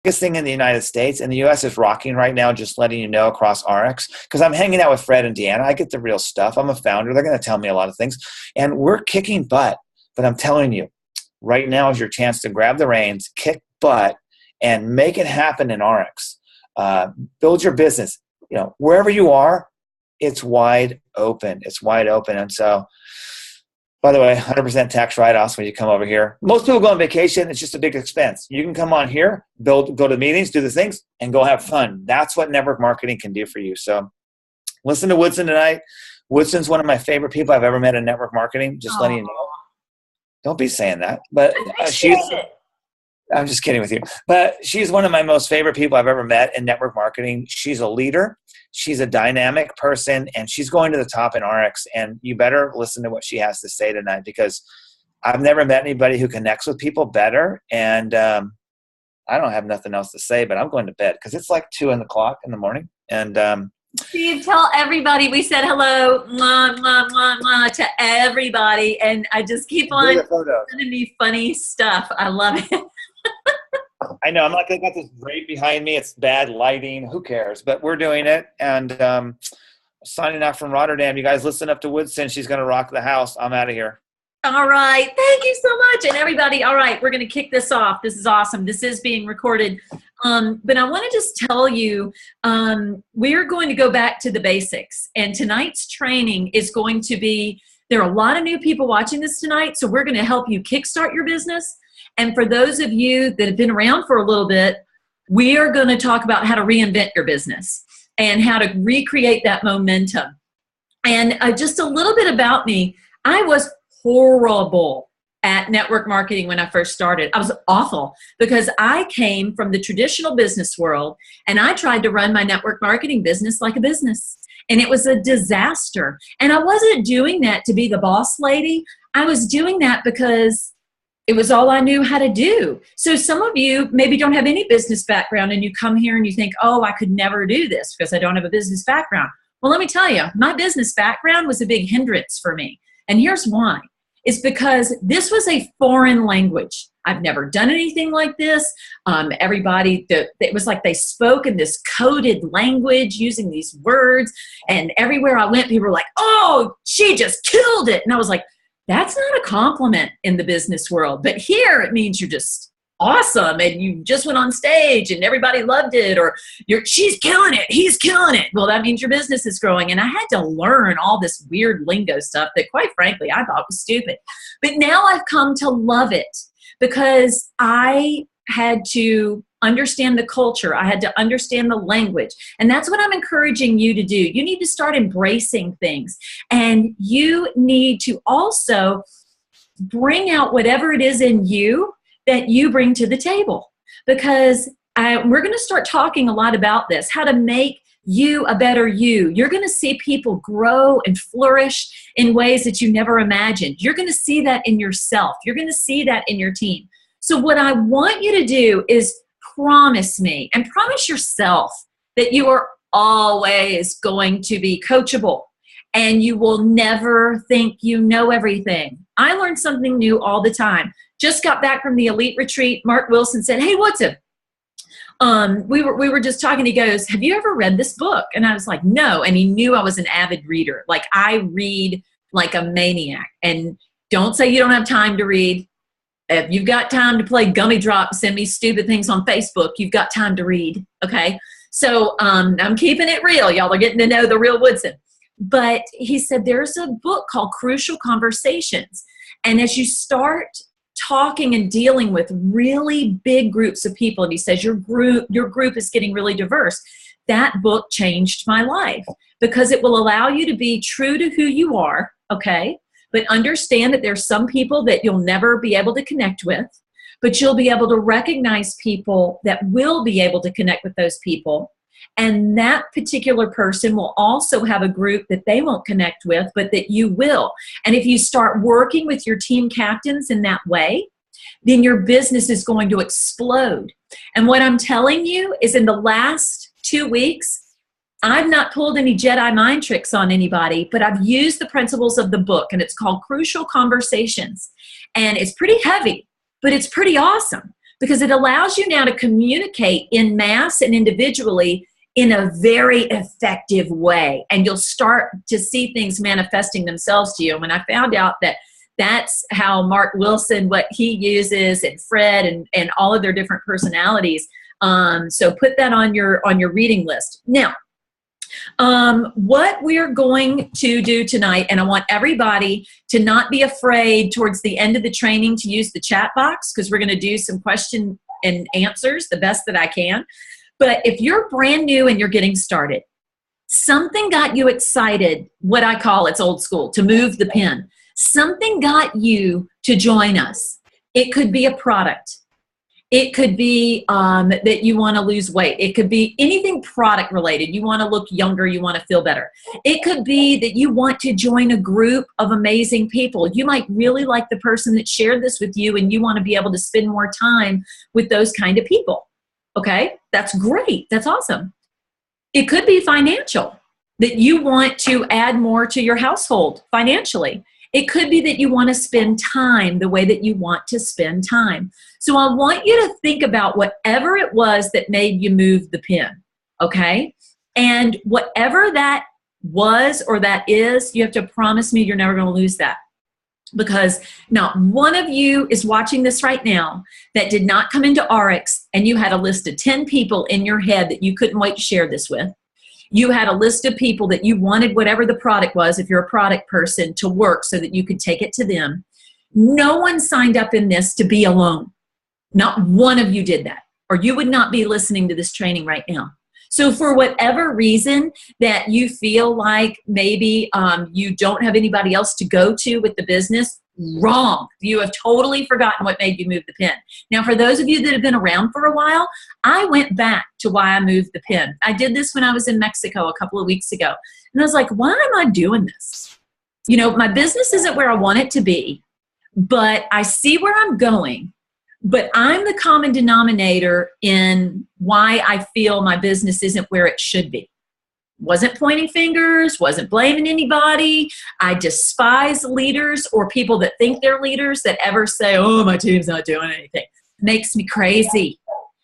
biggest thing in the United States, and the US is rocking right now, just letting you know, across RX, because I'm hanging out with Fred and Deanna. I get the real stuff. I'm a founder. They're going to tell me a lot of things. And we're kicking butt. But I'm telling you, right now is your chance to grab the reins, kick butt, and make it happen in RX. Build your business. Wherever you are, it's wide open. It's wide open. And so, by the way, 100% tax write-offs when you come over here. Most people go on vacation. It's just a big expense. You can come on here, go to meetings, do the things, and go have fun. That's what network marketing can do for you. So listen to Woodson tonight. Woodson's one of my favorite people I've ever met in network marketing, just letting you know. Don't be saying that. But I'm just kidding with you. But she's one of my most favorite people I've ever met in network marketing. She's a leader. She's a dynamic person, and she's going to the top in RX. And you better listen to what she has to say tonight, because I've never met anybody who connects with people better. And I don't have nothing else to say, but I'm going to bed because it's like 2 o'clock in the morning. And Steve, tell everybody we said hello mwah, mwah, mwah, mwah, to everybody. And I just keep on sending me funny stuff. I love it. I know. I'm like, I got this grate behind me. It's bad lighting. Who cares? But we're doing it. And signing out from Rotterdam. You guys listen up to Woodson. She's going to rock the house. I'm out of here. All right. Thank you so much. And everybody, all right, we're going to kick this off. This is awesome. This is being recorded. But I want to just tell you, we're going to go back to the basics. And tonight's training is going to be, there are a lot of new people watching this tonight. So we're going to help you kickstart your business. And for those of you that have been around for a little bit, we are going to talk about how to reinvent your business and how to recreate that momentum. And just a little bit about me, I was horrible at network marketing when I first started. I was awful because I came from the traditional business world and I tried to run my network marketing business like a business. And it was a disaster. And I wasn't doing that to be the boss lady. I was doing that because it was all I knew how to do. So some of you maybe don't have any business background and you come here and you think, oh, I could never do this because I don't have a business background. Well, let me tell you, my business background was a big hindrance for me. And here's why. It's because this was a foreign language. I've never done anything like this. Everybody, it was like they spoke in this coded language using these words. And everywhere I went, people were like, oh, she just killed it. And I was like, that's not a compliment in the business world. But here it means you're just awesome and you just went on stage and everybody loved it, or she's killing it, he's killing it. Well, that means your business is growing. And I had to learn all this weird lingo stuff that quite frankly I thought was stupid. But now I've come to love it because I had to understand the culture. I had to understand the language. And that's what I'm encouraging you to do. You need to start embracing things. And you need to also bring out whatever it is in you that you bring to the table. Because we're going to start talking a lot about this, how to make you a better you. You're going to see people grow and flourish in ways that you never imagined. You're going to see that in yourself. You're going to see that in your team. So what I want you to do is promise me and promise yourself that you are always going to be coachable and you will never think you know everything. I learn something new all the time. Just got back from the elite retreat. Mark Wilson said, hey, Woodson, we were just talking. He goes, have you ever read this book? And I was like, no. And he knew I was an avid reader. Like I read like a maniac. And don't say you don't have time to read. If you've got time to play gummy drop, send me stupid things on Facebook, you've got time to read, okay? So I'm keeping it real. Y'all are getting to know the real Woodson. But he said there's a book called Crucial Conversations. And as you start talking and dealing with really big groups of people, and he says your group is getting really diverse, that book changed my life because it will allow you to be true to who you are, okay? But understand that there's some people that you'll never be able to connect with, but you'll be able to recognize people that will be able to connect with those people. And that particular person will also have a group that they won't connect with, but that you will. And if you start working with your team captains in that way, then your business is going to explode. And what I'm telling you is in the last 2 weeks, I've not pulled any Jedi mind tricks on anybody, but I've used the principles of the book, and it's called Crucial Conversations. And it's pretty heavy, but it's pretty awesome because it allows you now to communicate in mass and individually in a very effective way. And you'll start to see things manifesting themselves to you. And when I found out that that's how Mark Wilson, what he uses, and Fred, and all of their different personalities. So put that on your reading list. Now, what we're going to do tonight, and I want everybody to not be afraid towards the end of the training to use the chat box, because we're going to do some question and answers the best that I can. But if you're brand new and you're getting started, something got you excited, what I call, it's old school, to move the pin. Something got you to join us. It could be a product. It could be that you want to lose weight. It could be anything product related. You want to look younger. You want to feel better. It could be that you want to join a group of amazing people. You might really like the person that shared this with you, and you want to be able to spend more time with those kind of people. Okay? That's great. That's awesome. It could be financial, that you want to add more to your household financially. It could be that you want to spend time the way that you want to spend time. So I want you to think about whatever it was that made you move the pin, okay? And whatever that was or that is, you have to promise me you're never going to lose that. Because not one of you is watching this right now that did not come into RX and you had a list of 10 people in your head that you couldn't wait to share this with. You had a list of people that you wanted whatever the product was, if you're a product person, to work so that you could take it to them. No one signed up in this to be alone. Not one of you did that, or you would not be listening to this training right now. So for whatever reason that you feel like maybe you don't have anybody else to go to with the business, wrong. You have totally forgotten what made you move the pin. Now, for those of you that have been around for a while, I went back to why I moved the pin. I did this when I was in Mexico a couple of weeks ago. And I was like, why am I doing this? You know, my business isn't where I want it to be, but I see where I'm going. But I'm the common denominator in why I feel my business isn't where it should be. Wasn't pointing fingers, wasn't blaming anybody. I despise leaders or people that think they're leaders that ever say, oh, my team's not doing anything. Makes me crazy,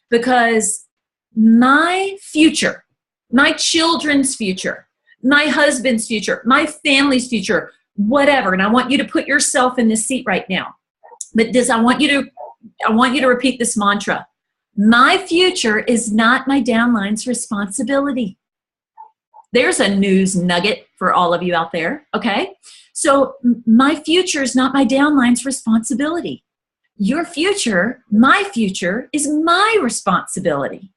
because my future, my children's future, my husband's future, my family's future, whatever. And I want you to put yourself in this seat right now. But I want you to repeat this mantra. My future is not my downline's responsibility. There's a news nugget for all of you out there, okay? So my future is not my downline's responsibility. Your future, my future, is my responsibility.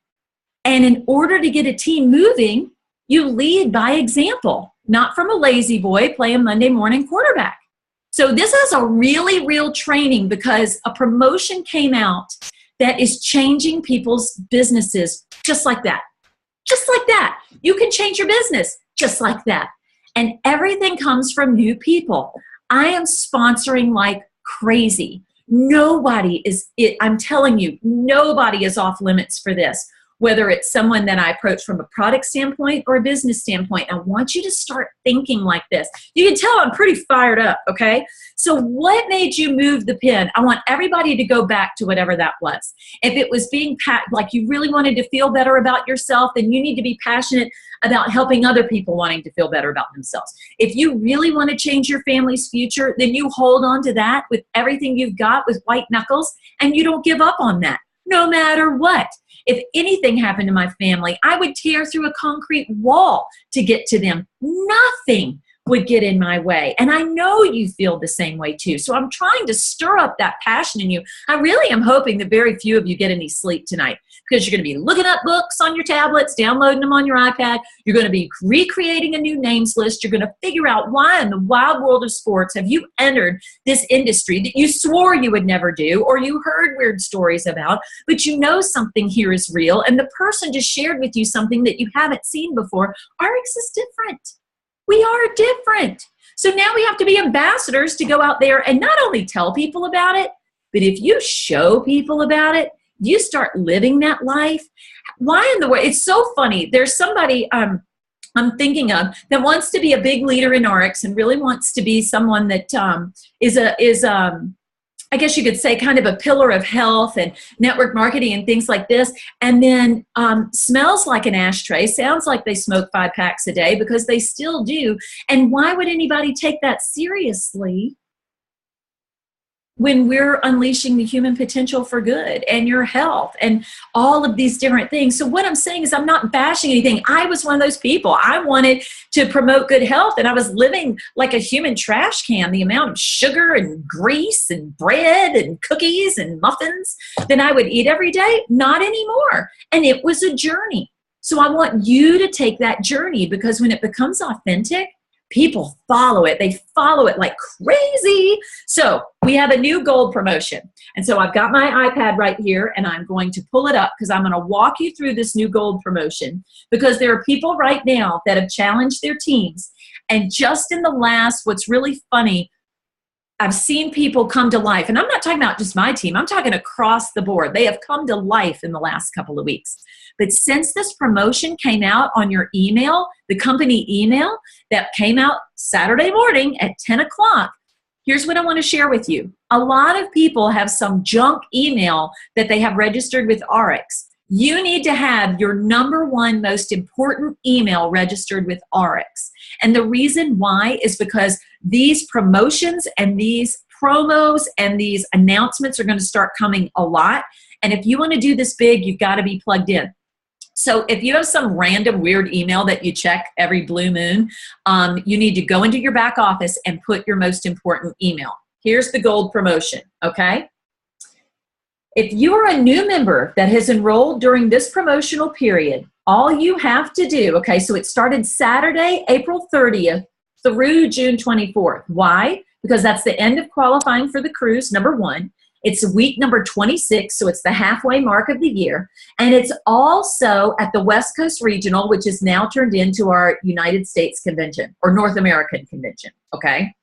And in order to get a team moving, you lead by example, not from a lazy boy playing Monday morning quarterback. So this is a really real training, because a promotion came out that is changing people's businesses just like that. Just like that. You can change your business just like that. And everything comes from new people. I am sponsoring like crazy. Nobody is, I'm telling you, nobody is off limits for this. Whether it's someone that I approach from a product standpoint or a business standpoint, I want you to start thinking like this. You can tell I'm pretty fired up, okay? So what made you move the pin? I want everybody to go back to whatever that was. If it was being like you really wanted to feel better about yourself, then you need to be passionate about helping other people wanting to feel better about themselves. If you really want to change your family's future, then you hold on to that with everything you've got with white knuckles, and you don't give up on that, no matter what. If anything happened to my family, I would tear through a concrete wall to get to them. Nothing would get in my way. And I know you feel the same way too. So I'm trying to stir up that passion in you. I really am hoping that very few of you get any sleep tonight, because you're going to be looking up books on your tablets, downloading them on your iPad. You're going to be recreating a new names list. You're going to figure out why in the wild world of sports have you entered this industry that you swore you would never do, or you heard weird stories about, but you know something here is real, and the person just shared with you something that you haven't seen before. RX is different. We are different. So now we have to be ambassadors to go out there and not only tell people about it, but if you show people about it, you start living that life. Why in the world? It's so funny. There's somebody I'm thinking of that wants to be a big leader in RX and really wants to be someone that I guess you could say, kind of a pillar of health and network marketing and things like this. And then smells like an ashtray, sounds like they smoke 5 packs a day, because they still do. And why would anybody take that seriously when we're unleashing the human potential for good and your health and all of these different things? So what I'm saying is, I'm not bashing anything. I was one of those people. I wanted to promote good health, and I was living like a human trash can. The amount of sugar and grease and bread and cookies and muffins that I would eat every day, not anymore. And it was a journey. So I want you to take that journey, because when it becomes authentic, people follow it. They follow it like crazy. So we have a new gold promotion. And so I've got my iPad right here, and I'm going to pull it up, because I'm going to walk you through this new gold promotion, because there are people right now that have challenged their teams. And just in the last, what's really funny, I've seen people come to life. And I'm not talking about just my team. I'm talking across the board. They have come to life in the last couple of weeks. But since this promotion came out on your email, the company email that came out Saturday morning at 10 o'clock, here's what I want to share with you. A lot of people have some junk email that they have registered with RX. You need to have your #1 most important email registered with RX. And the reason why is because these promotions and these promos and these announcements are going to start coming a lot. And if you want to do this big, you've got to be plugged in. So if you have some random weird email that you check every blue moon, you need to go into your back office and put your most important email. Here's the gold promotion, okay? If you are a new member that has enrolled during this promotional period, all you have to do, okay, so it started Saturday, April 30th through June 24th. Why? Because that's the end of qualifying for the cruise, #1. It's week number 26, so it's the halfway mark of the year. And it's also at the West Coast Regional, which is now turned into our United States Convention, or North American Convention, okay?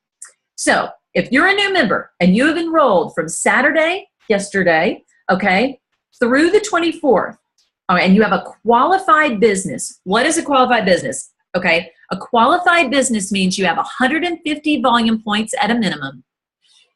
So if you're a new member and you have enrolled from Saturday, yesterday, okay, through the 24th, and you have a qualified business. What is a qualified business? Okay, a qualified business means you have 150 volume points at a minimum.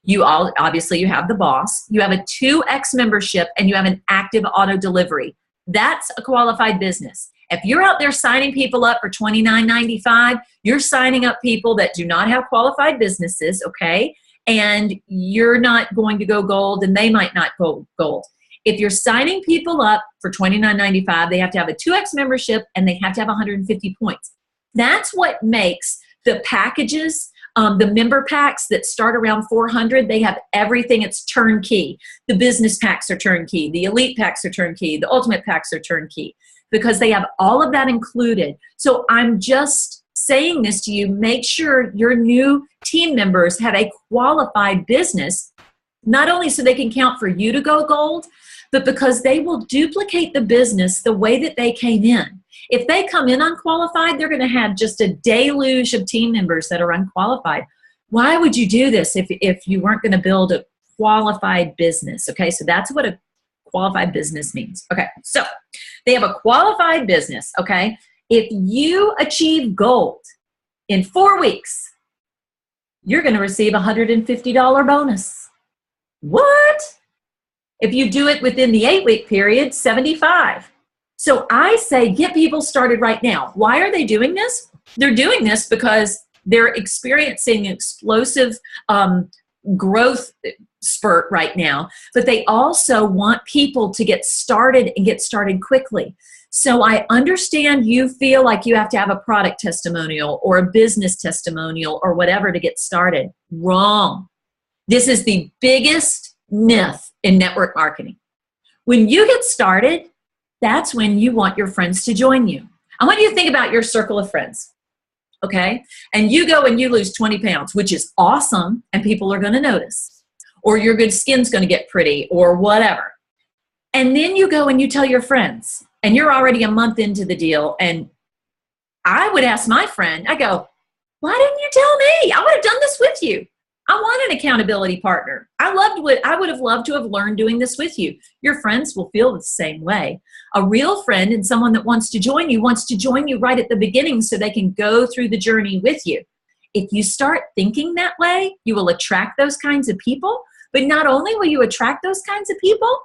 Obviously you have the boss, you have a 2X membership, and you have an active auto delivery. That's a qualified business. If you're out there signing people up for $29.95, you're signing up people that do not have qualified businesses, okay? And you're not going to go gold, and they might not go gold. If you're signing people up for $29.95, they have to have a 2X membership, and they have to have 150 points. That's what makes the packages, the member packs that start around 400, they have everything. It's turnkey. The business packs are turnkey. The elite packs are turnkey. The ultimate packs are turnkey, because they have all of that included. So I'm just saying this to you. Make sure your new team members have a qualified business, not only so they can count for you to go gold, but because they will duplicate the business the way that they came in. If they come in unqualified, they're going to have just a deluge of team members that are unqualified. Why would you do this if you weren't going to build a qualified business? Okay, so that's what a qualified business means. Okay, so they have a qualified business, okay? If you achieve gold in 4 weeks, you're going to receive a $150 bonus. What? If you do it within the 8-week period, 75. So I say get people started right now. Why are they doing this? They're doing this because they're experiencing explosive growth spurt right now, but they also want people to get started and get started quickly. So I understand you feel like you have to have a product testimonial or a business testimonial or whatever to get started. Wrong. This is the biggest myth in network marketing. When you get started, that's when you want your friends to join you. I want you to think about your circle of friends, okay? And you go and you lose 20 pounds, which is awesome, and people are going to notice. Or your good skin's going to get pretty, or whatever. And then you go and you tell your friends, and you're already a month into the deal, and I would ask my friend, I go, why didn't you tell me? I would have done this with you. I want an accountability partner. I would have loved to have learned doing this with you. Your friends will feel the same way. A real friend and someone that wants to join you right at the beginning so they can go through the journey with you. If you start thinking that way, you will attract those kinds of people But not only will you attract those kinds of people,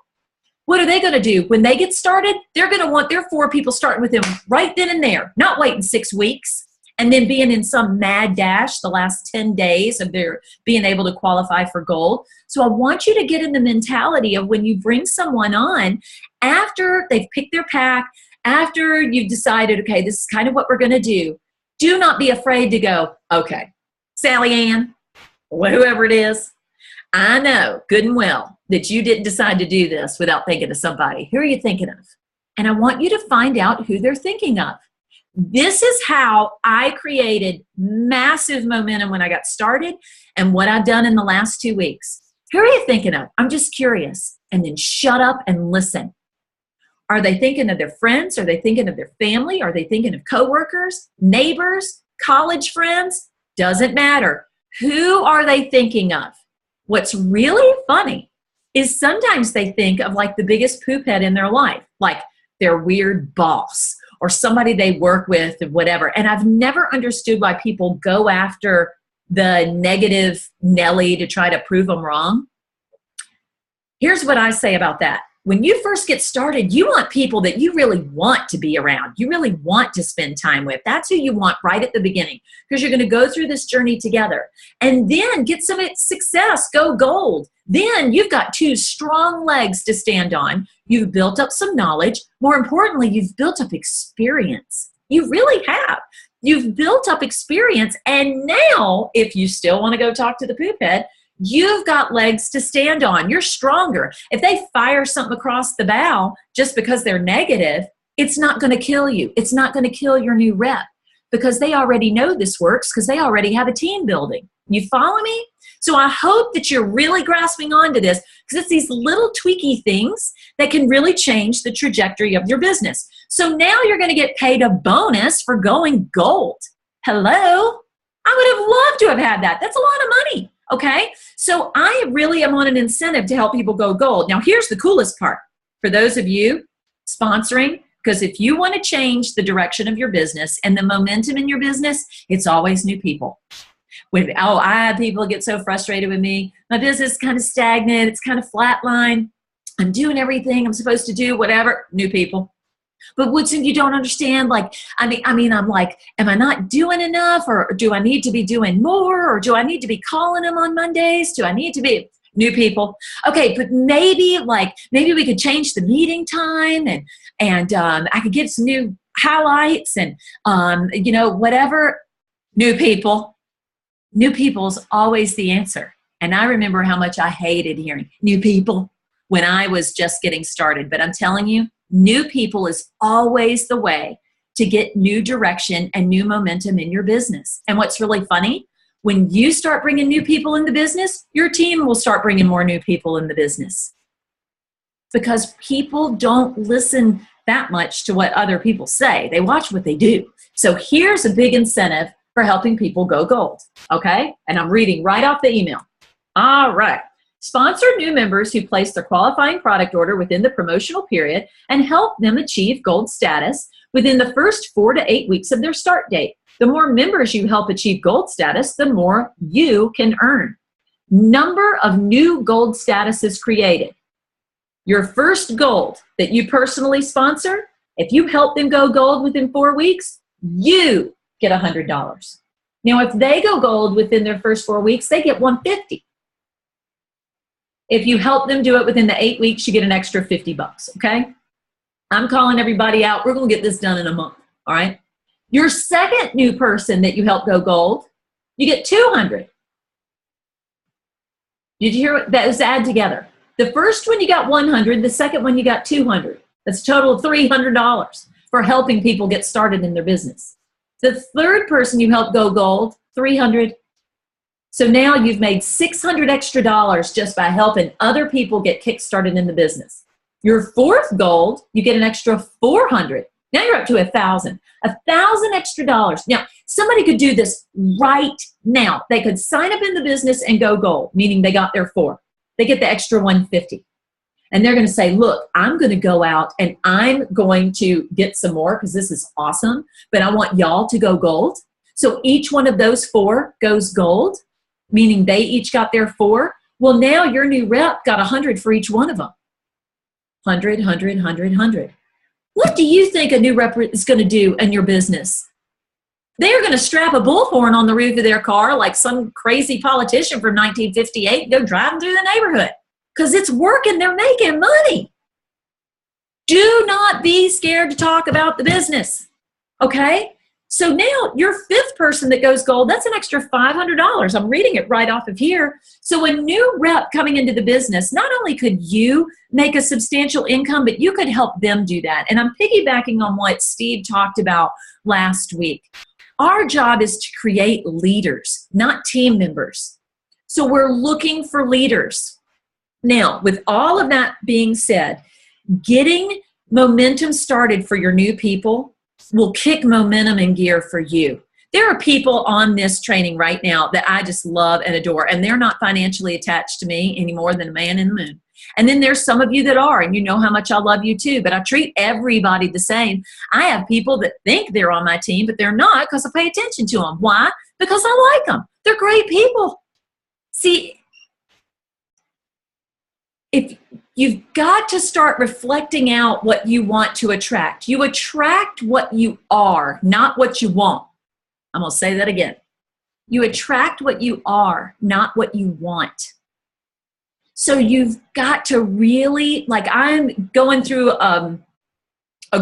what are they going to do? When they get started, they're going to want their 4 people starting with them right then and there, not waiting 6 weeks and then being in some mad dash the last 10 days of their being able to qualify for gold. So I want you to get in the mentality of when you bring someone on, after they've picked their pack, after you've decided, okay, this is kind of what we're going to do not be afraid to go, okay, Sally Ann, or whoever it is, I know good and well that you didn't decide to do this without thinking of somebody. Who are you thinking of? And I want you to find out who they're thinking of. This is how I created massive momentum when I got started and what I've done in the last 2 weeks. Who are you thinking of? I'm just curious. And then shut up and listen. Are they thinking of their friends? Are they thinking of their family? Are they thinking of coworkers, neighbors, college friends? Doesn't matter. Who are they thinking of? What's really funny is sometimes they think of like the biggest poop head in their life, like their weird boss or somebody they work with or whatever. And I've never understood why people go after the negative Nelly to try to prove them wrong. Here's what I say about that. When you first get started, you want people that you really want to be around. You really want to spend time with. That's who you want right at the beginning, because you're going to go through this journey together and then get some success, go gold. Then you've got 2 strong legs to stand on. You've built up some knowledge. More importantly, you've built up experience. You really have. You've built up experience. And now, if you still want to go talk to the poop head, you've got legs to stand on. You're stronger. If they fire something across the bow just because they're negative, it's not going to kill you. It's not going to kill your new rep because they already know this works because they already have a team building. You follow me? So I hope that you're really grasping onto this because it's these little tweaky things that can really change the trajectory of your business. So now you're going to get paid a bonus for going gold. Hello? I would have loved to have had that. That's a lot of money. Okay, so I really am on an incentive to help people go gold. Now, here's the coolest part for those of you sponsoring, because if you want to change the direction of your business and the momentum in your business, it's always new people. I have people get so frustrated with me. My business is kind of stagnant. It's kind of flatline. I'm doing everything I'm supposed to do, whatever. New people. But Woodson, you don't understand. Like, I mean, I'm like, am I not doing enough, or do I need to be doing more, or do I need to be calling them on Mondays? Do I need to be new people? Okay, but maybe we could change the meeting time, and I could give some new highlights, and whatever. New people. New people is always the answer. And I remember how much I hated hearing new people when I was just getting started. But I'm telling you, new people is always the way to get new direction and new momentum in your business. And what's really funny, when you start bringing new people in the business, your team will start bringing more new people in the business. Because people don't listen that much to what other people say. They watch what they do. So here's a big incentive for helping people go gold. Okay? And I'm reading right off the email. All right. Sponsor new members who place their qualifying product order within the promotional period and help them achieve gold status within the first 4 to 8 weeks of their start date. The more members you help achieve gold status, the more you can earn. Number of new gold statuses created. Your first gold that you personally sponsor, if you help them go gold within 4 weeks, you get $100. Now, if they go gold within their first 4 weeks, they get $150. If you help them do it within the 8 weeks, you get an extra $50, okay? I'm calling everybody out. We're going to get this done in a month, all right? Your second new person that you help go gold, you get $200. Did you hear those add together? The first one you got $100, the second one you got $200. That's a total of $300 for helping people get started in their business. The third person you help go gold, $300. So now you've made $600 extra just by helping other people get kickstarted in the business. Your fourth gold, you get an extra $400. Now you're up to $1,000. $1,000 extra. Now, somebody could do this right now. They could sign up in the business and go gold, meaning they got their 4. They get the extra $150. And they're going to say, look, I'm going to go out and I'm going to get some more because this is awesome, but I want y'all to go gold. So each one of those 4 goes gold, meaning they each got their 4. Well, now your new rep got 100 for each one of them. 100, 100, 100, 100. What do you think a new rep is going to do in your business? They're going to strap a bullhorn on the roof of their car like some crazy politician from 1958 and go driving through the neighborhood because it's working. They're making money. Do not be scared to talk about the business. Okay? So now your fifth person that goes gold, that's an extra $500. I'm reading it right off of here. So a new rep coming into the business, not only could you make a substantial income, but you could help them do that. And I'm piggybacking on what Steve talked about last week. Our job is to create leaders, not team members. So we're looking for leaders. Now, with all of that being said, getting momentum started for your new people will kick momentum in gear for you. There are people on this training right now that I just love and adore, and they're not financially attached to me any more than a man in the moon. And then there's some of you that are, and you know how much I love you too, but I treat everybody the same. I have people that think they're on my team, but they're not because I pay attention to them. Why? Because I like them. They're great people. See, if you've got to start reflecting out what you want to attract. You attract what you are, not what you want. I'm going to say that again. You attract what you are, not what you want. So you've got to really, like I'm going through a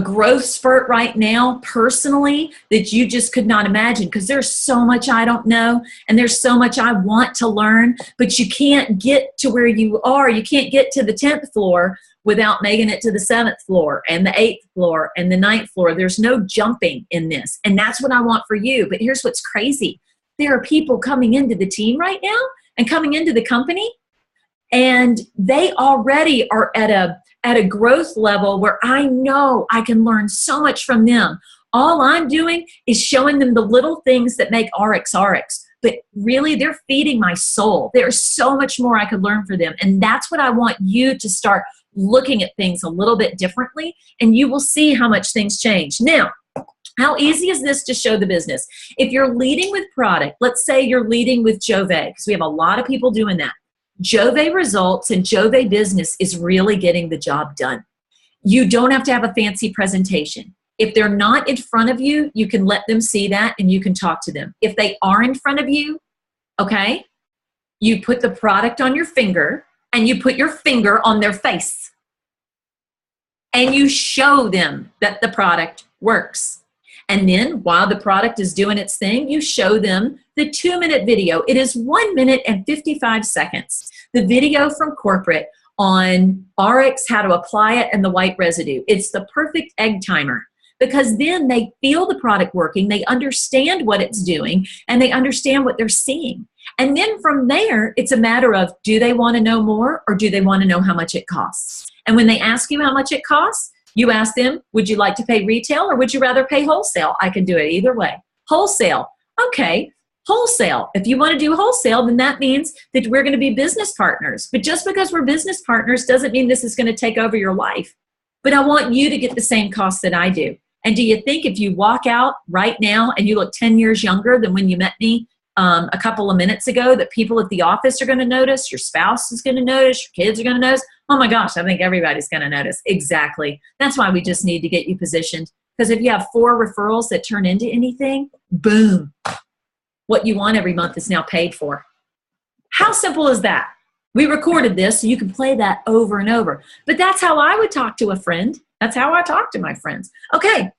growth spurt right now personally that you just could not imagine because there's so much I don't know and there's so much I want to learn, but you can't get to where you are. You can't get to the 10th floor without making it to the 7th floor and the 8th floor and the 9th floor. There's no jumping in this. And that's what I want for you. But here's what's crazy. There are people coming into the team right now and coming into the company, and they already are at a growth level where I know I can learn so much from them. All I'm doing is showing them the little things that make RX RX. But really, they're feeding my soul. There's so much more I could learn for them. And that's what I want you to start looking at things a little bit differently, and you will see how much things change. Now, how easy is this to show the business? If you're leading with product, let's say you're leading with Jove, because we have a lot of people doing that. Jove results and Jove business is really getting the job done. You don't have to have a fancy presentation. If they're not in front of you, you can let them see that and you can talk to them. If they are in front of you, okay, you put the product on your finger and you put your finger on their face and you show them that the product works. And then while the product is doing its thing, you show them the 2-minute video. It is 1 minute and 55 seconds. The video from corporate on RX, how to apply it, and the white residue. It's the perfect egg timer because then they feel the product working, they understand what it's doing, and they understand what they're seeing. And then from there, it's a matter of, do they want to know more or do they want to know how much it costs? And when they ask you how much it costs, you ask them, would you like to pay retail or would you rather pay wholesale? I can do it either way. Wholesale. Okay. Wholesale. If you want to do wholesale, then that means that we're going to be business partners. But just because we're business partners doesn't mean this is going to take over your life. But I want you to get the same cost that I do. And do you think if you walk out right now and you look 10 years younger than when you met me a couple of minutes ago, that people at the office are going to notice, your spouse is going to notice, your kids are going to notice? Oh my gosh, I think everybody's going to notice. Exactly. That's why we just need to get you positioned. Because if you have 4 referrals that turn into anything, boom, what you want every month is now paid for. How simple is that? We recorded this so you can play that over and over. But that's how I would talk to a friend. That's how I talk to my friends. Okay,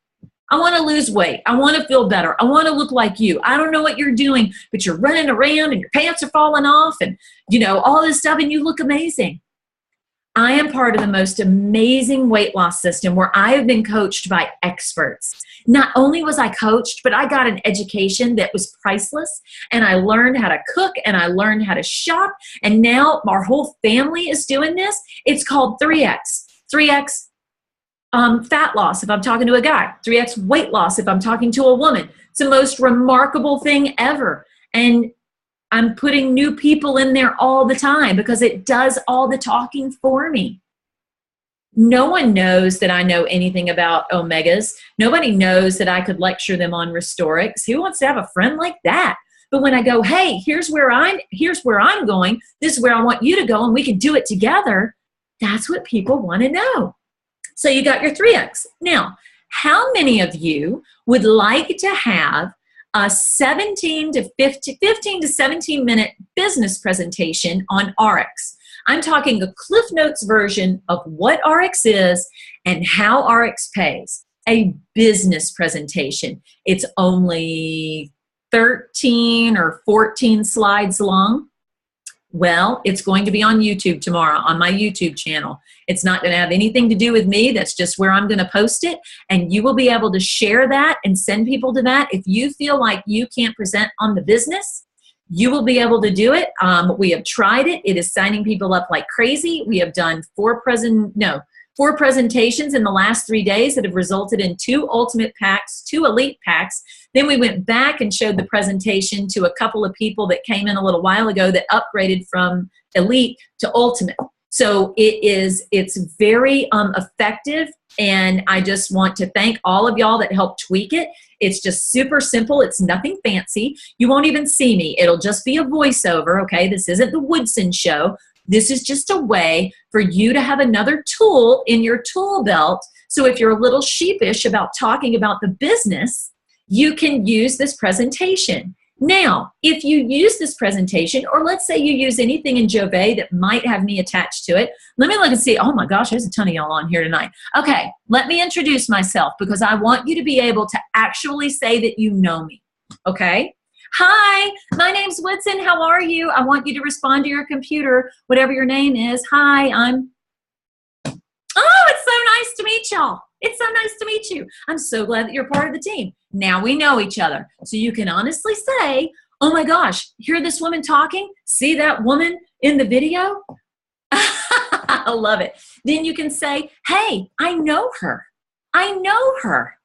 I want to lose weight. I want to feel better. I want to look like you. I don't know what you're doing, but you're running around and your pants are falling off and, you know, all this stuff, and you look amazing. I am part of the most amazing weight loss system where I have been coached by experts. Not only was I coached, but I got an education that was priceless, and I learned how to cook and I learned how to shop, and now our whole family is doing this. It's called 3X. 3X fat loss if I'm talking to a guy, 3X weight loss if I'm talking to a woman. It's the most remarkable thing ever. And I'm putting new people in there all the time because it does all the talking for me. No one knows that I know anything about omegas. Nobody knows that I could lecture them on Restorix. Who wants to have a friend like that? But when I go, hey, here's where I'm going, this is where I want you to go, and we can do it together, that's what people want to know. So you got your 3X. Now, how many of you would like to have a 15 to 17 minute business presentation on RX? I'm talking a Cliff Notes version of what RX is and how RX pays. A business presentation. It's only 13 or 14 slides long. Well, it's going to be on YouTube tomorrow, on my YouTube channel. It's not going to have anything to do with me. That's just where I'm going to post it. And you will be able to share that and send people to that. If you feel like you can't present on the business, you will be able to do it. We have tried it. It is signing people up like crazy. We have done 4 presentations in the last 3 days that have resulted in 2 ultimate packs, 2 elite packs. Then we went back and showed the presentation to a couple of people that came in a little while ago that upgraded from elite to ultimate. So it's very effective, and I just want to thank all of y'all that helped tweak it. It's just super simple. It's nothing fancy. You won't even see me. It'll just be a voiceover, okay? This isn't the Woodson show. This is just a way for you to have another tool in your tool belt. So if you're a little sheepish about talking about the business, you can use this presentation. Now, if you use this presentation, or let's say you use anything in Jove that might have me attached to it, let me look and see, oh my gosh, there's a ton of y'all on here tonight. Okay, let me introduce myself because I want you to be able to actually say that you know me, okay? Hi, my name's Woodson. How are you? I want you to respond to your computer, whatever your name is. Hi, Oh, it's so nice to meet y'all. It's so nice to meet you. I'm so glad that you're part of the team. Now we know each other. So you can honestly say, oh my gosh, hear this woman talking? See that woman in the video? I love it. Then you can say, hey, I know her. I know her.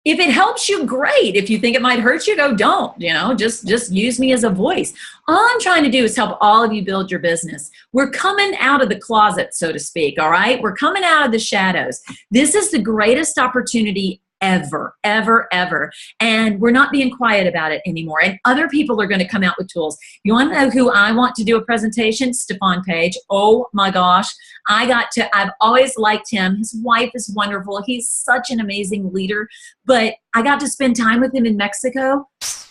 If it helps you, great. If you think it might hurt you, go don't. Just use me as a voice. All I'm trying to do is help all of you build your business. We're coming out of the closet, so to speak, all right? We're coming out of the shadows. This is the greatest opportunity ever, ever, ever. And we're not being quiet about it anymore. And other people are going to come out with tools. You want to know who I want to do a presentation? Stefan Page. Oh my gosh. I've always liked him. His wife is wonderful. He's such an amazing leader. But I got to spend time with him in Mexico.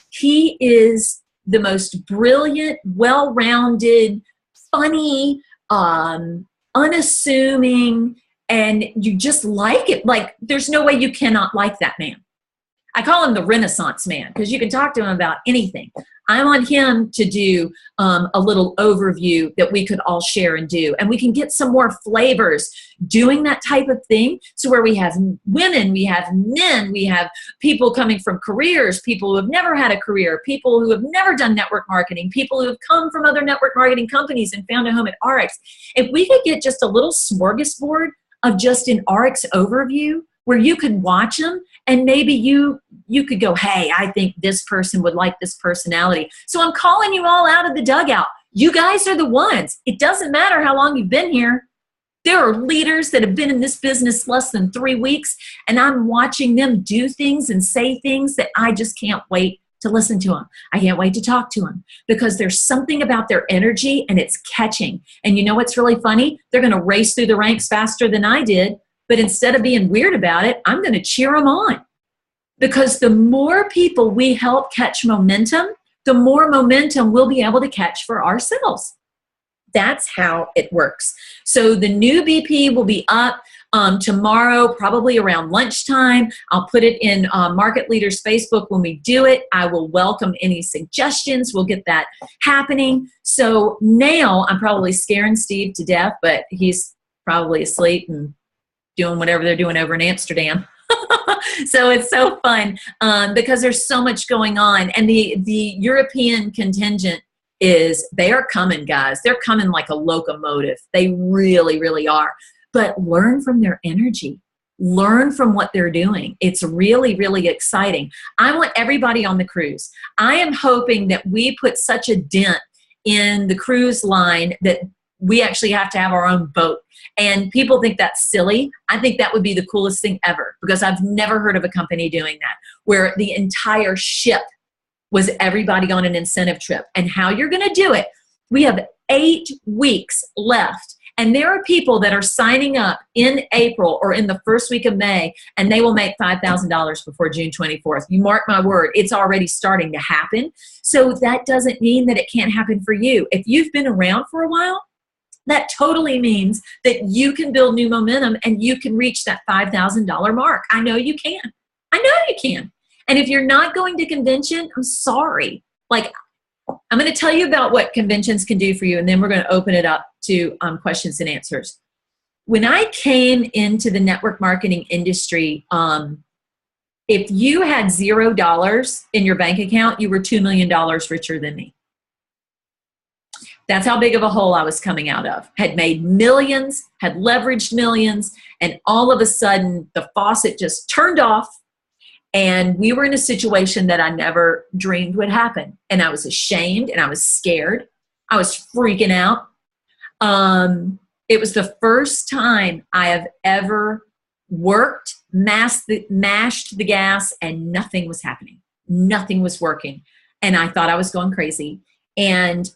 He is the most brilliant, well-rounded, funny, unassuming, and you just like it. Like, there's no way you cannot like that man. I call him the Renaissance man because you can talk to him about anything. I want him to do a little overview that we could all share and do. And we can get some more flavors doing that type of thing. So where we have women, we have men, we have people coming from careers, people who have never had a career, people who have never done network marketing, people who have come from other network marketing companies and found a home at RX. If we could get just a little smorgasbord of just an RX overview where you could watch them and maybe you could go, hey, I think this person would like this personality. So I'm calling you all out of the dugout. You guys are the ones. It doesn't matter how long you've been here. There are leaders that have been in this business less than 3 weeks, and I'm watching them do things and say things that I just can't wait to listen to them. I can't wait to talk to them because there's something about their energy and it's catching. And you know what's really funny? They're going to race through the ranks faster than I did. But instead of being weird about it, I'm going to cheer them on. Because the more people we help catch momentum, the more momentum we'll be able to catch for ourselves. That's how it works. So the new BP will be up tomorrow, probably around lunchtime. I'll put it in Market Leaders Facebook when we do it. I will welcome any suggestions. We'll get that happening. So now I'm probably scaring Steve to death, but he's probably asleep and doing whatever they're doing over in Amsterdam. So it's so fun because there's so much going on. And the European contingent they are coming, guys. They're coming like a locomotive. They really, really are. But learn from their energy. Learn from what they're doing. It's really, really exciting. I want everybody on the cruise. I am hoping that we put such a dent in the cruise line that we actually have to have our own boat. And people think that's silly. I think that would be the coolest thing ever because I've never heard of a company doing that, where the entire ship was everybody on an incentive trip. And how you're going to do it, we have 8 weeks left. And there are people that are signing up in April or in the first week of May, and they will make $5,000 before June 24th. You mark my word, it's already starting to happen. So that doesn't mean that it can't happen for you. If you've been around for a while, that totally means that you can build new momentum and you can reach that $5,000 mark. I know you can. I know you can. And if you're not going to convention, I'm sorry. Like, I'm going to tell you about what conventions can do for you, and then we're going to open it up to questions and answers. When I came into the network marketing industry, if you had $0 in your bank account, you were $2 million richer than me. That's how big of a hole I was coming out of. Had made millions, had leveraged millions, and all of a sudden the faucet just turned off. And we were in a situation that I never dreamed would happen. And I was ashamed and I was scared. I was freaking out. It was the first time I have ever worked, mashed the gas, and nothing was happening. Nothing was working. And I thought I was going crazy. And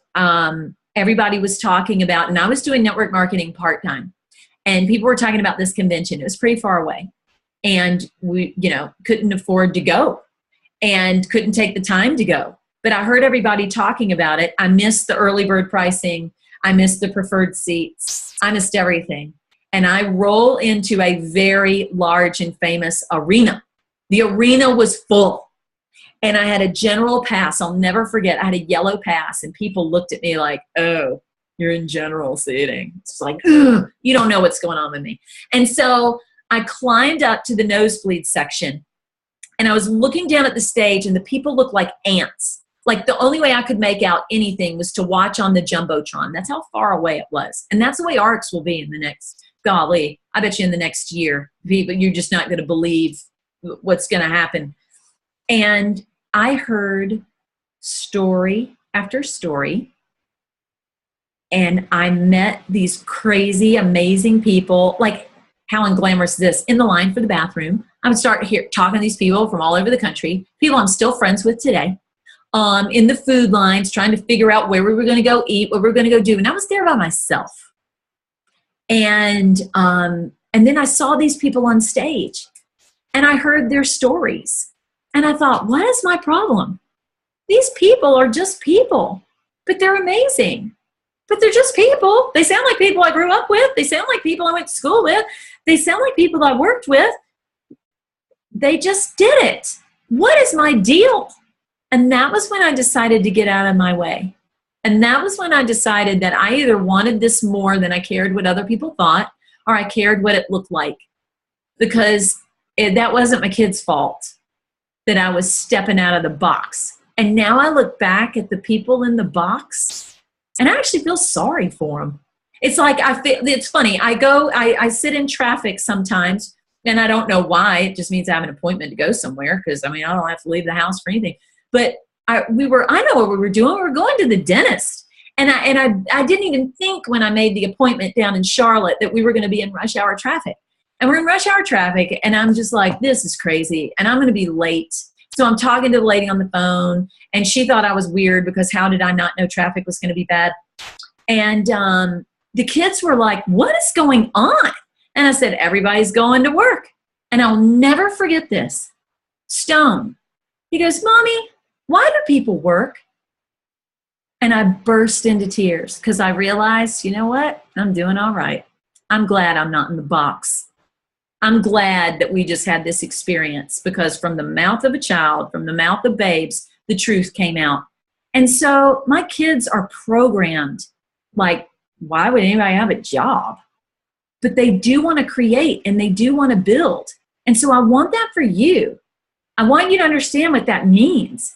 everybody was talking about, and I was doing network marketing part-time. And people were talking about this convention. It was pretty far away. And we, couldn't afford to go and couldn't take the time to go. But I heard everybody talking about it. I missed the early bird pricing. I missed the preferred seats. I missed everything. And I roll into a very large and famous arena. The arena was full. And I had a general pass. I'll never forget. I had a yellow pass. And people looked at me like, oh, you're in general seating. It's like, ugh, you don't know what's going on with me. And so I climbed up to the nosebleed section, and I was looking down at the stage, and the people looked like ants. Like the only way I could make out anything was to watch on the Jumbotron. That's how far away it was. And that's the way ARCS will be in the next, golly, I bet you in the next year. But you're just not going to believe what's going to happen. And I heard story after story. And I met these crazy, amazing people. Like, how unglamorous is this? In the line for the bathroom, I would start talking to these people from all over the country, people I'm still friends with today, in the food lines, trying to figure out where we were going to go eat, what we were going to go do. And I was there by myself. And then I saw these people on stage, and I heard their stories. And I thought, what is my problem? These people are just people, but they're amazing. But they're just people. They sound like people I grew up with. They sound like people I went to school with. They sound like people I worked with. They just did it. What is my deal? And that was when I decided to get out of my way. And that was when I decided that I either wanted this more than I cared what other people thought, or I cared what it looked like. Because that wasn't my kid's fault that I was stepping out of the box. And now I look back at the people in the box, and I actually feel sorry for them. It's like, it's funny. I sit in traffic sometimes, and I don't know why. It just means I have an appointment to go somewhere, because I don't have to leave the house for anything. But I know what we were doing. We were going to the dentist. And I didn't even think when I made the appointment down in Charlotte that we were going to be in rush hour traffic. And we're in rush hour traffic, and I'm just like, this is crazy, and I'm going to be late. So I'm talking to the lady on the phone, and she thought I was weird because how did I not know traffic was going to be bad? And the kids were like, what is going on? And I said, everybody's going to work. And I'll never forget this. Stone. He goes, Mommy, why do people work? And I burst into tears because I realized, you know what? I'm doing all right. I'm glad I'm not in the box. I'm glad that we just had this experience, because from the mouth of a child, from the mouth of babes, the truth came out. And so my kids are programmed like, why would anybody have a job? But they do want to create, and they do want to build. And so I want that for you. I want you to understand what that means.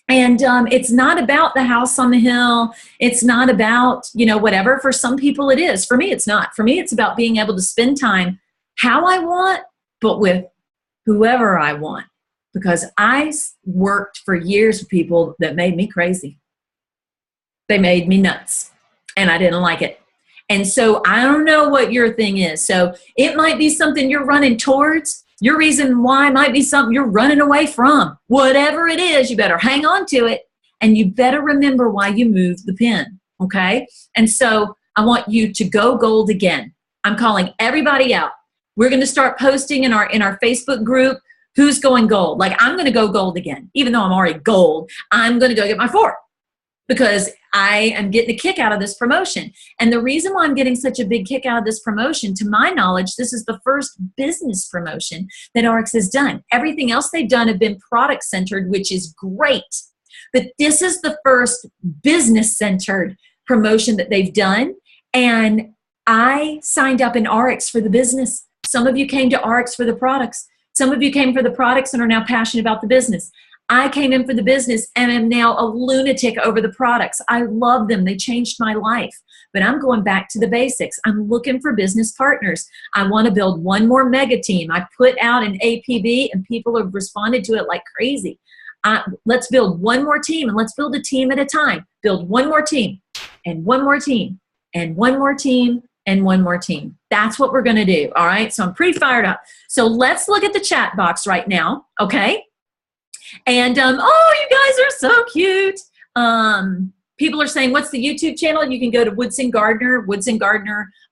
And it's not about the house on the hill. It's not about, whatever. For some people it is. For me, it's not. For me, it's about being able to spend time how I want, but with whoever I want. Because I worked for years with people that made me crazy. They made me nuts, and I didn't like it. And so I don't know what your thing is. So it might be something you're running towards, Your reason why might be something you're running away from. Whatever it is, you better hang on to it, and you better remember why you moved the pin, okay? And so I want you to go gold again. I'm calling everybody out. We're going to start posting in our Facebook group who's going gold. Like, I'm going to go gold again. Even though I'm already gold, I'm going to go get my 4 because I am getting a kick out of this promotion. And the reason why I'm getting such a big kick out of this promotion, to my knowledge, this is the first business promotion that RX has done. Everything else they've done have been product-centered, which is great. But this is the first business-centered promotion that they've done. And I signed up in RX for the business. Some of you came to RX for the products. Some of you came for the products and are now passionate about the business. I came in for the business and am now a lunatic over the products. I love them. They changed my life. But I'm going back to the basics. I'm looking for business partners. I want to build one more mega team. I put out an APB and people have responded to it like crazy. Let's build one more team, and let's build a team at a time. Build one more team and one more team and one more team and one more team. That's what we're going to do. All right. So I'm pretty fired up. So let's look at the chat box right now. Okay. And, oh, you guys are so cute. People are saying, what's the YouTube channel? You can go to Woodson Gardner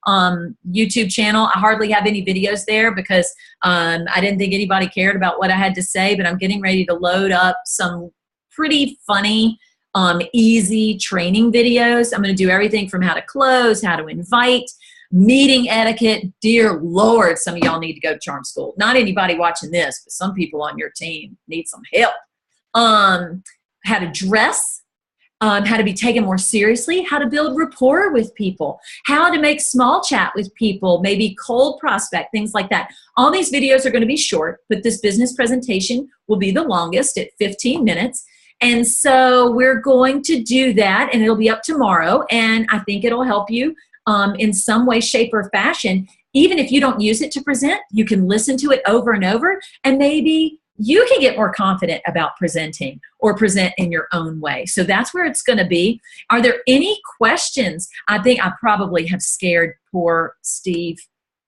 YouTube channel. I hardly have any videos there because I didn't think anybody cared about what I had to say, but I'm getting ready to load up some pretty funny, easy training videos. I'm going to do everything from how to close, how to invite, meeting etiquette. Dear Lord, some of y'all need to go to charm school. Not anybody watching this, but some people on your team need some help. How to dress, how to be taken more seriously, how to build rapport with people, how to make small chat with people, maybe cold prospect, things like that. All these videos are going to be short, but this business presentation will be the longest at 15 minutes. And so we're going to do that, and it'll be up tomorrow, and I think it'll help you in some way, shape, or fashion. Even if you don't use it to present, you can listen to it over and over, and maybe you can get more confident about presenting or present in your own way. So that's where it's going to be. Are there any questions? I think I probably have scared poor Steve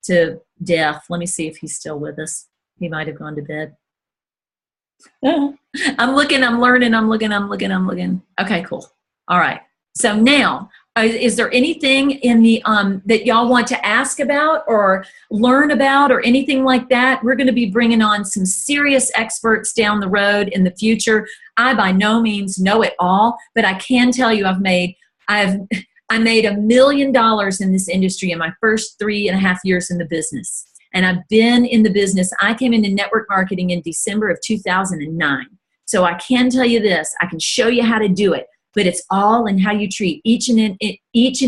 to death. Let me see if he's still with us. He might have gone to bed. I'm looking, I'm learning, I'm looking. Okay, cool. All right. So now, is there anything in the that y'all want to ask about or learn about or anything like that? We're going to be bringing on some serious experts down the road in the future. I by no means know it all, but I can tell you I made $1 million in this industry in my first 3.5 years in the business. And I've been in the business. I came into network marketing in December of 2009. So I can tell you this, I can show you how to do it, but it's all in how you treat each and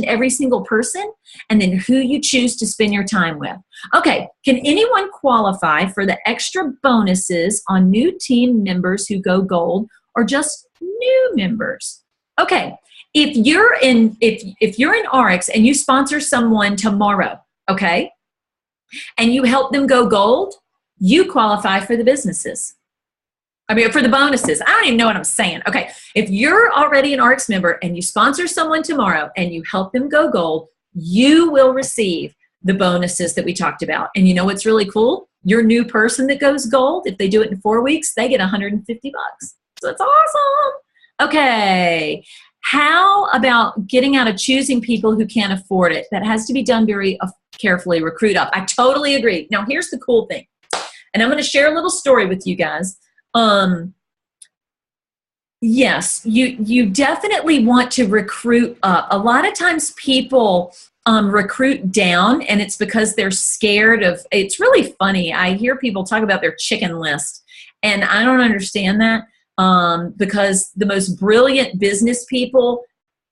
every single person, and then who you choose to spend your time with. Okay, can anyone qualify for the extra bonuses on new team members who go gold, or just new members? Okay, if you're in RX and you sponsor someone tomorrow, okay, and you help them go gold, you qualify for the businesses. For the bonuses. I don't even know what I'm saying. Okay, if you're already an RX member and you sponsor someone tomorrow and you help them go gold, you will receive the bonuses that we talked about. And you know what's really cool? Your new person that goes gold, if they do it in 4 weeks, they get $150. So it's awesome. Okay, how about getting out of choosing people who can't afford it? That has to be done very carefully. Recruit up. I totally agree. Now, here's the cool thing. And I'm going to share a little story with you guys. Yes, you definitely want to recruit up. A lot of times people recruit down, and it's because they're scared of, it's really funny. I hear people talk about their chicken list, and I don't understand that because the most brilliant business people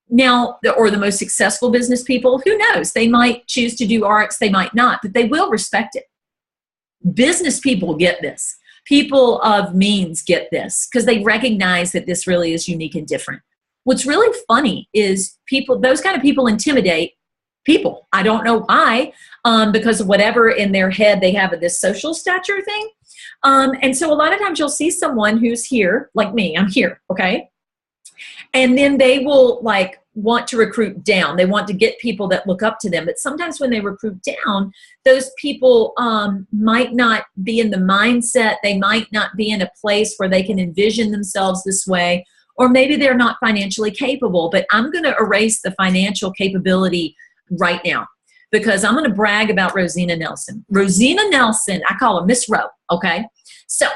now, or the most successful business people, who knows? They might choose to do RX, they might not, but they will respect it. Business people get this. People of means get this because they recognize that this really is unique and different. What's really funny is those kind of people intimidate people. I don't know why, because of whatever in their head they have of this social stature thing. And so a lot of times you'll see someone who's here, like me, I'm here, okay? And then they will like want to recruit down. They want to get people that look up to them. But sometimes when they recruit down, those people might not be in the mindset. They might not be in a place where they can envision themselves this way. Or maybe they're not financially capable. But I'm going to erase the financial capability right now, because I'm going to brag about Rosina Nelson. Rosina Nelson, I call her Miss Rowe, okay? So,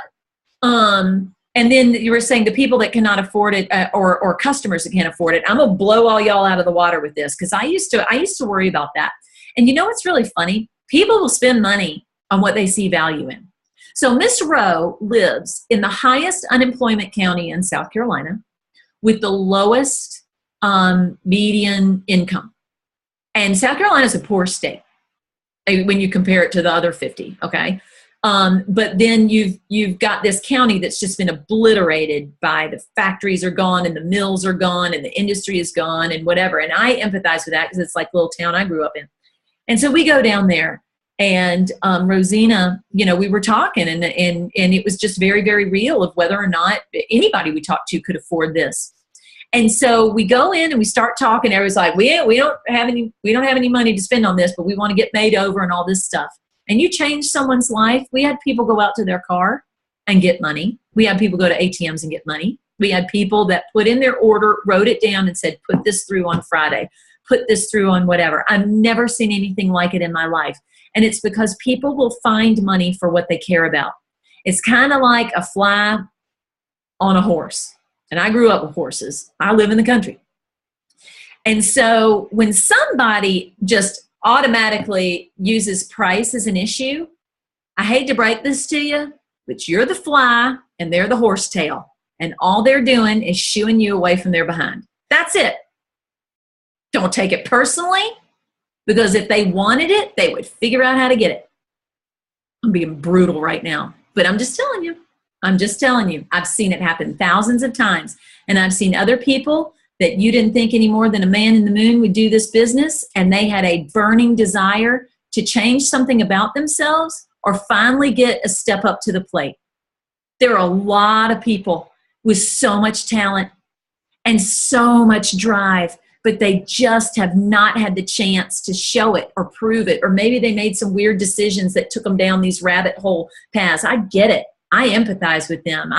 and then you were saying the people that cannot afford it, or customers that can't afford it. I'm going to blow all y'all out of the water with this, because I used to worry about that. And you know what's really funny? People will spend money on what they see value in. So Miss Rowe lives in the highest unemployment county in South Carolina with the lowest median income. And South Carolina is a poor state when you compare it to the other 50, okay? But then you've got this county that's just been obliterated by the factories are gone and the mills are gone and the industry is gone and whatever. And I empathize with that because it's like the little town I grew up in. And so we go down there, and Rosina, we were talking, and it was just very, very real of whether or not anybody we talked to could afford this. And so we go in and we start talking. Everybody's like, we don't have any money to spend on this, but we want to get made over and all this stuff. And you change someone's life. We had people go out to their car and get money. We had people go to ATMs and get money. We had people that put in their order, wrote it down, and said, put this through on Friday, put this through on whatever. I've never seen anything like it in my life. And it's because people will find money for what they care about. It's kind of like a fly on a horse. And I grew up with horses. I live in the country. And so when somebody just automatically uses price as an issue, I hate to break this to you, but you're the fly and they're the horsetail. And all they're doing is shooing you away from their behind. That's it. Don't take it personally, because if they wanted it, they would figure out how to get it. I'm being brutal right now, but I'm just telling you. I've seen it happen thousands of times. And I've seen other people that you didn't think any more than a man in the moon would do this business, and they had a burning desire to change something about themselves or finally get a step up to the plate. There are a lot of people with so much talent and so much drive, but they just have not had the chance to show it or prove it. Or maybe they made some weird decisions that took them down these rabbit hole paths. I get it. I empathize with them.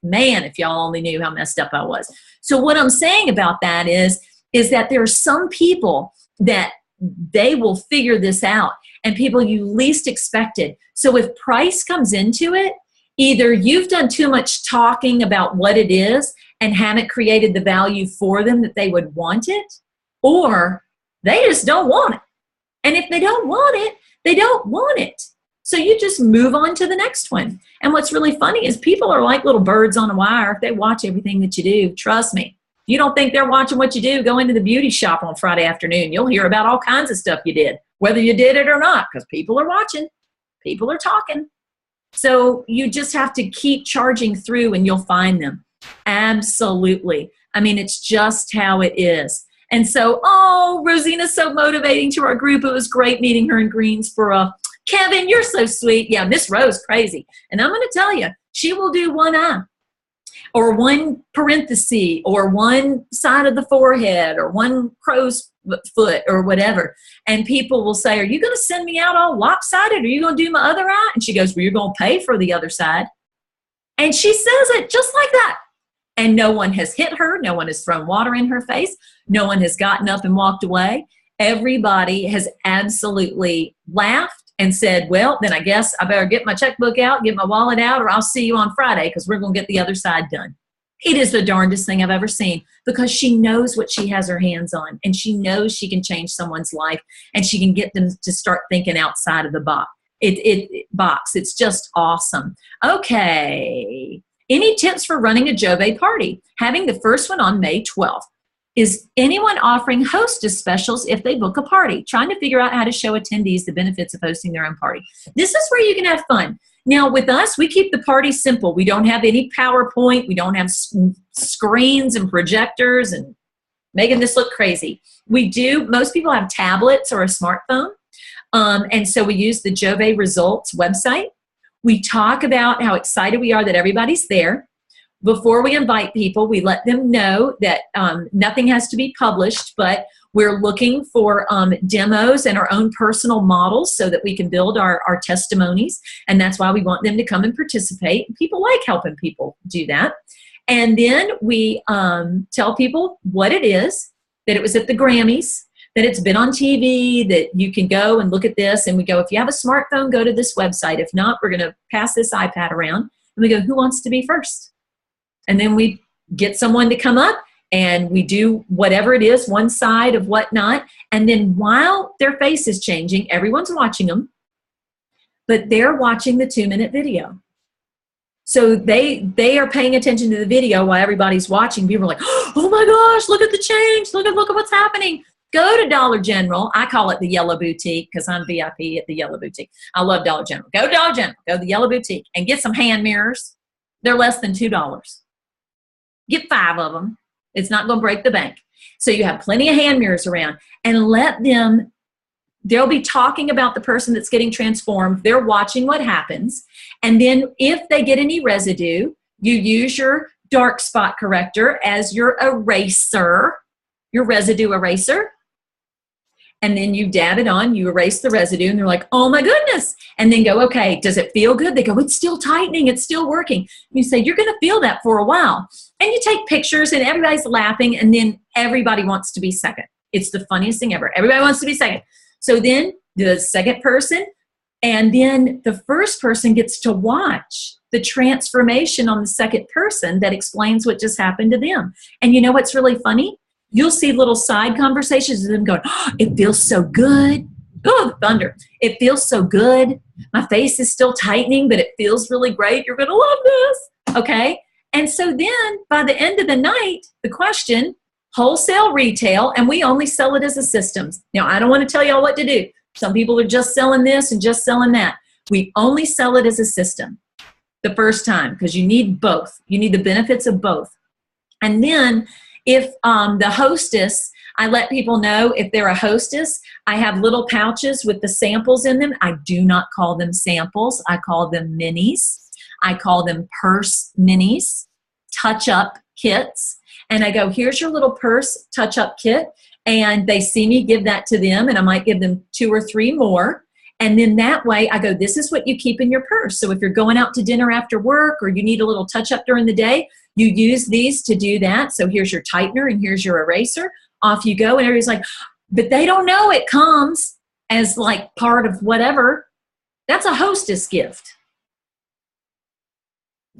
Man, if y'all only knew how messed up I was. So what I'm saying about that is that there are some people that they will figure this out, and people you least expected. So if price comes into it, either you've done too much talking about what it is and haven't created the value for them that they would want it, or they just don't want it. And if they don't want it, they don't want it. So you just move on to the next one. And what's really funny is people are like little birds on a wire. If they watch everything that you do, trust me, if you don't think they're watching what you do, go into the beauty shop on Friday afternoon. You'll hear about all kinds of stuff you did, whether you did it or not, because people are watching. People are talking. So you just have to keep charging through and you'll find them. Absolutely. I mean, it's just how it is. And so, Rosina's so motivating to our group. It was great meeting her in Greensboro. Kevin, you're so sweet. Yeah, Miss Rowe's crazy. And I'm going to tell you, she will do one eye or one parenthesis or one side of the forehead or one crow's foot or whatever. And people will say, are you going to send me out all lopsided? Or are you going to do my other eye? And she goes, well, you're going to pay for the other side. And she says it just like that. And no one has hit her. No one has thrown water in her face. No one has gotten up and walked away. Everybody has absolutely laughed and said, well, then I guess I better get my checkbook out, get my wallet out, or I'll see you on Friday because we're going to get the other side done. It is the darndest thing I've ever seen, because she knows what she has her hands on, and she knows she can change someone's life, and she can get them to start thinking outside of the box. It's just awesome. Okay. Any tips for running a Jove party? Having the first one on May 12th. Is anyone offering hostess specials if they book a party? Trying to figure out how to show attendees the benefits of hosting their own party. This is where you can have fun. Now, with us, we keep the party simple. We don't have any PowerPoint. We don't have screens and projectors and making this look crazy. We do. Most people have tablets or a smartphone. And so we use the Jove Results website. We talk about how excited we are that everybody's there. before we invite people, we let them know that nothing has to be published, but we're looking for demos and our own personal models so that we can build our testimonies. And that's why we want them to come and participate. People like helping people do that. And then we tell people what it is, that it was at the Grammys, that it's been on TV, that you can go and look at this. And we go, if you have a smartphone, go to this website. If not, we're going to pass this iPad around. And we go, who wants to be first? And then we get someone to come up and we do whatever it is, one side of whatnot. And then while their face is changing, everyone's watching them, but they're watching the 2-minute video. So they are paying attention to the video while everybody's watching. People are like, oh my gosh, look at the change. Look at what's happening. Go to Dollar General. I call it the Yellow Boutique because I'm VIP at the Yellow Boutique. I love Dollar General. Go to Dollar General. Go to the Yellow Boutique and get some hand mirrors. They're less than $2. Get 5 of them. It's not going to break the bank. So you have plenty of hand mirrors around and let them, they'll be talking about the person that's getting transformed. They're watching what happens. And then if they get any residue, you use your dark spot corrector as your eraser, your residue eraser. And then you dab it on, you erase the residue, and they're like, oh my goodness. And then go, okay, does it feel good? They go, it's still tightening, it's still working. And you say, you're gonna feel that for a while. And you take pictures and everybody's laughing and then everybody wants to be second. It's the funniest thing ever. Everybody wants to be second. So then the second person, and then the first person gets to watch the transformation on the second person that explains what just happened to them. And you know what's really funny? You'll see little side conversations of them going, oh, it feels so good. Oh, the thunder. It feels so good. My face is still tightening, but it feels really great. You're going to love this. Okay? And so then by the end of the night, the question, wholesale, retail, and we only sell it as a systems. Now, I don't want to tell y'all what to do. Some people are just selling this and just selling that. We only sell it as a system the first time because you need both. You need the benefits of both. And then if the hostess, I let people know if they're a hostess, I have little pouches with the samples in them. I do not call them samples. I call them minis. I call them purse minis, touch-up kits. And I go, here's your little purse touch-up kit. And they see me give that to them, and I might give them 2 or 3 more. And then that way I go, this is what you keep in your purse. So if you're going out to dinner after work or you need a little touch-up during the day, you use these to do that. So here's your tightener and here's your eraser. Off you go. And everybody's like, but they don't know it comes as like part of whatever. That's a hostess gift.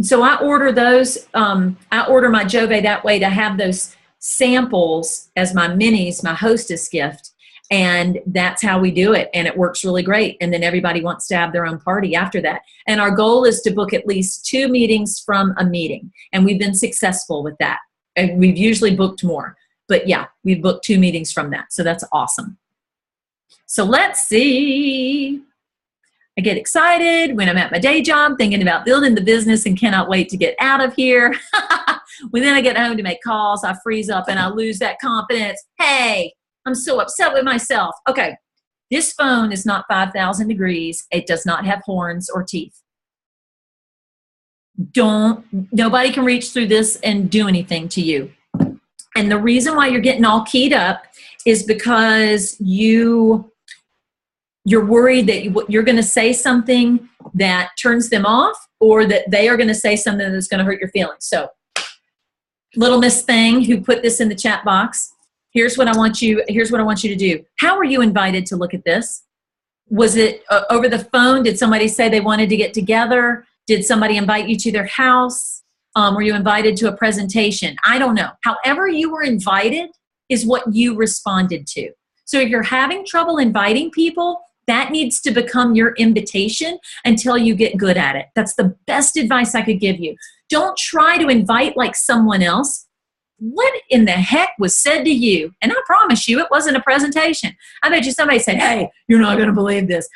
So I order those. I order my Jove that way to have those samples as my minis, my hostess gift. And that's how we do it. And it works really great. And then everybody wants to have their own party after that. And our goal is to book at least 2 meetings from a meeting. And we've been successful with that. And we've usually booked more. But yeah, we've booked 2 meetings from that. So that's awesome. So let's see. I get excited when I'm at my day job, thinking about building the business and cannot wait to get out of here. When then I get home to make calls, I freeze up and I lose that confidence. Hey, I'm so upset with myself. Okay, this phone is not 5,000 degrees. It does not have horns or teeth. Nobody can reach through this and do anything to you. And the reason why you're getting all keyed up is because you're worried that you're going to say something that turns them off, or that they are going to say something that's going to hurt your feelings. So, little Miss Thing, who put this in the chat box, here's what I want you to do. How were you invited to look at this? Was it over the phone? Did somebody say they wanted to get together? Did somebody invite you to their house? Were you invited to a presentation? I don't know. However you were invited is what you responded to. So if you're having trouble inviting people, that needs to become your invitation until you get good at it. That's the best advice I could give you. Don't try to invite like someone else. What in the heck was said to you? And I promise you, it wasn't a presentation. I bet you somebody said, hey, you're not going to believe this.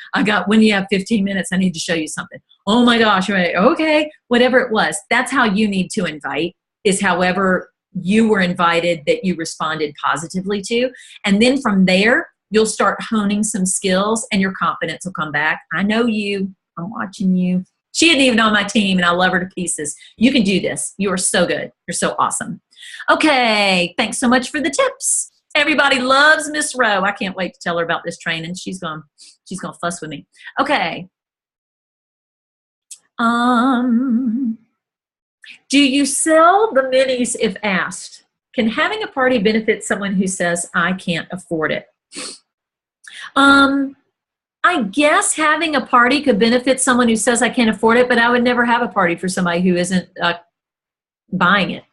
When you have 15 minutes, I need to show you something. Oh my gosh, right? Okay, whatever it was. That's how you need to invite, is however you were invited that you responded positively to. And then from there, you'll start honing some skills and your confidence will come back. I know you. I'm watching you. She isn't even on my team, and I love her to pieces. You can do this. You are so good. You're so awesome. Okay, thanks so much for the tips. Everybody loves Miss Rowe. I can't wait to tell her about this training. She's gonna fuss with me. Okay. Do you sell the minis if asked? Can having a party benefit someone who says, I can't afford it? I guess having a party could benefit someone who says, I can't afford it, but I would never have a party for somebody who isn't buying it.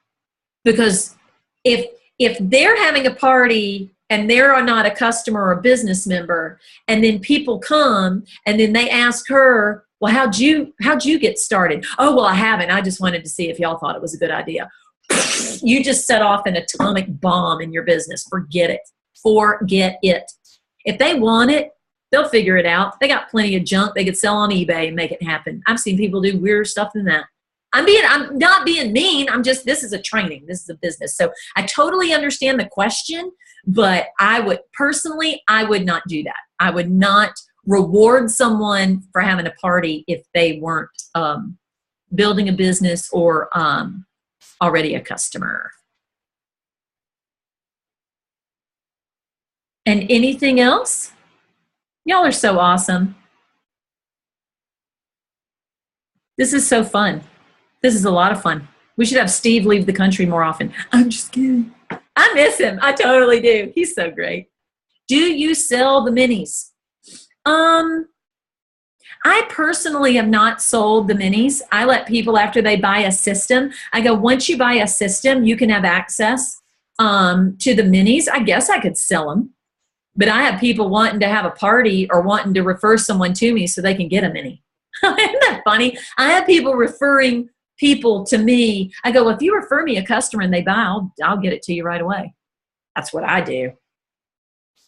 Because if they're having a party and they're not a customer or a business member, and then people come and then they ask her, well, how'd you get started? Oh, well, I haven't. I just wanted to see if y'all thought it was a good idea. You just set off an atomic bomb in your business. Forget it. Forget it. If they want it, they'll figure it out. They got plenty of junk they could sell on eBay and make it happen. I've seen people do weirder stuff than that. I'm not being mean. This is a training. This is a business. So I totally understand the question, but I would not do that. I would not reward someone for having a party if they weren't building a business or already a customer. And anything else? Y'all are so awesome. This is so fun. This is a lot of fun. We should have Steve leave the country more often. I'm just kidding. I miss him. I totally do. He's so great. Do you sell the minis? I personally have not sold the minis. I let people, after they buy a system, I go, once you buy a system, you can have access to the minis. I guess I could sell them. But I have people wanting to have a party or wanting to refer someone to me so they can get a mini. Isn't that funny? I have people referring people to me. I go, well, if you refer me a customer and they buy, I'll get it to you right away. That's what I do.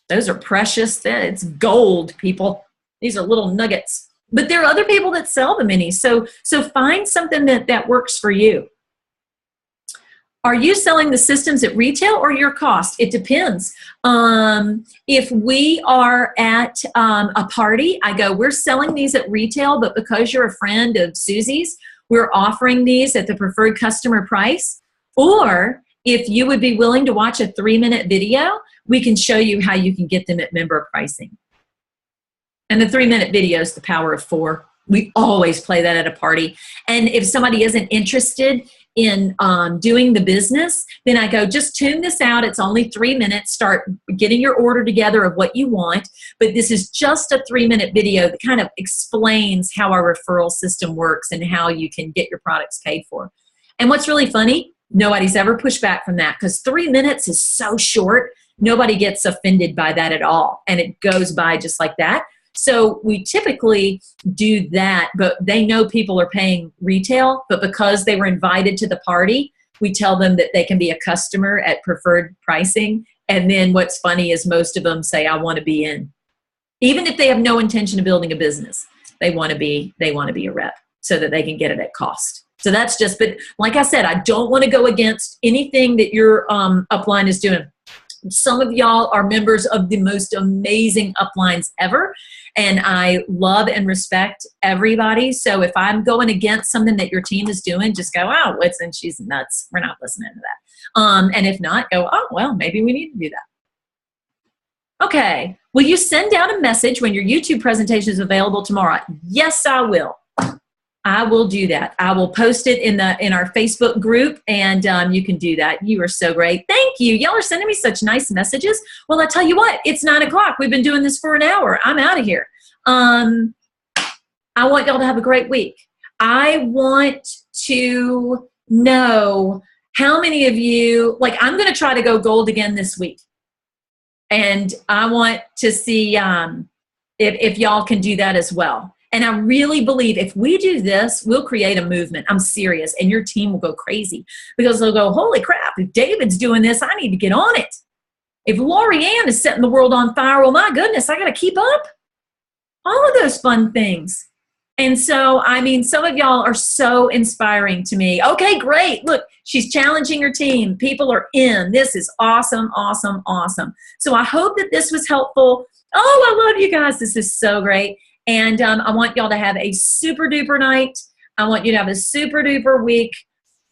Those are precious. It's gold, people. These are little nuggets. But there are other people that sell the minis. So find something that works for you. Are you selling the systems at retail or your cost? It depends. If we are at a party, I go, we're selling these at retail, but because you're a friend of Susie's, we're offering these at the preferred customer price. Or if you would be willing to watch a 3-minute video, we can show you how you can get them at member pricing. And the 3-minute video is the power of 4. We always play that at a party. And if somebody isn't interested in doing the business, then I go, just tune this out. It's only 3 minutes. Start getting your order together of what you want. But this is just a 3-minute video that kind of explains how our referral system works and how you can get your products paid for. And what's really funny, nobody's ever pushed back from that because 3 minutes is so short. Nobody gets offended by that at all. And it goes by just like that. So we typically do that, but they know people are paying retail, but because they were invited to the party, we tell them that they can be a customer at preferred pricing. And then what's funny is most of them say, I want to be in. Even if they have no intention of building a business, they want to be a rep so that they can get it at cost. So that's just, but like I said, I don't want to go against anything that your upline is doing. Some of y'all are members of the most amazing uplines ever. And I love and respect everybody. So if I'm going against something that your team is doing, just go, oh, Woodson, she's nuts. We're not listening to that. And if not, go, oh, well, maybe we need to do that. Okay. Will you send out a message when your YouTube presentation is available tomorrow? Yes, I will. I will do that. I will post it in our Facebook group, and you can do that. You are so great. Thank you. Y'all are sending me such nice messages. Well, I tell you what, it's 9 o'clock. We've been doing this for an hour. I'm out of here. I want y'all to have a great week. I want to know how many of you, like I'm going to try to go gold again this week. And I want to see if y'all can do that as well. And I really believe if we do this, we'll create a movement. I'm serious. And your team will go crazy because they'll go, holy crap, if David's doing this, I need to get on it. If Lori Ann is setting the world on fire, well, my goodness, I got to keep up. All of those fun things. And so, I mean, some of y'all are so inspiring to me. Okay, great. Look, she's challenging her team. People are in. This is awesome, awesome, awesome. So I hope that this was helpful. Oh, I love you guys. This is so great. And I want y'all to have a super duper night. I want you to have a super duper week.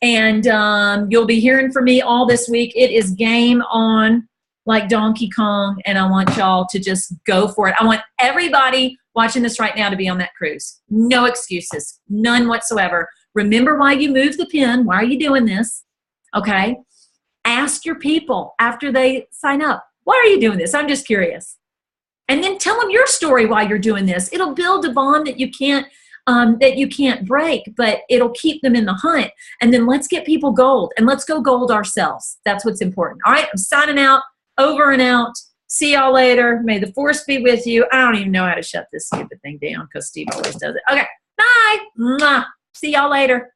And you'll be hearing from me all this week. It is game on like Donkey Kong. And I want y'all to just go for it. I want everybody watching this right now to be on that cruise. No excuses. None whatsoever. Remember why you moved the pin. Why are you doing this? Okay. Ask your people after they sign up. Why are you doing this? I'm just curious. And then tell them your story while you're doing this. It'll build a bond that you can't break, but it'll keep them in the hunt. And then let's get people gold, and let's go gold ourselves. That's what's important. All right, I'm signing out, over and out. See y'all later. May the force be with you. I don't even know how to shut this stupid thing down because Steve always does it. Okay, bye. Mwah. See y'all later.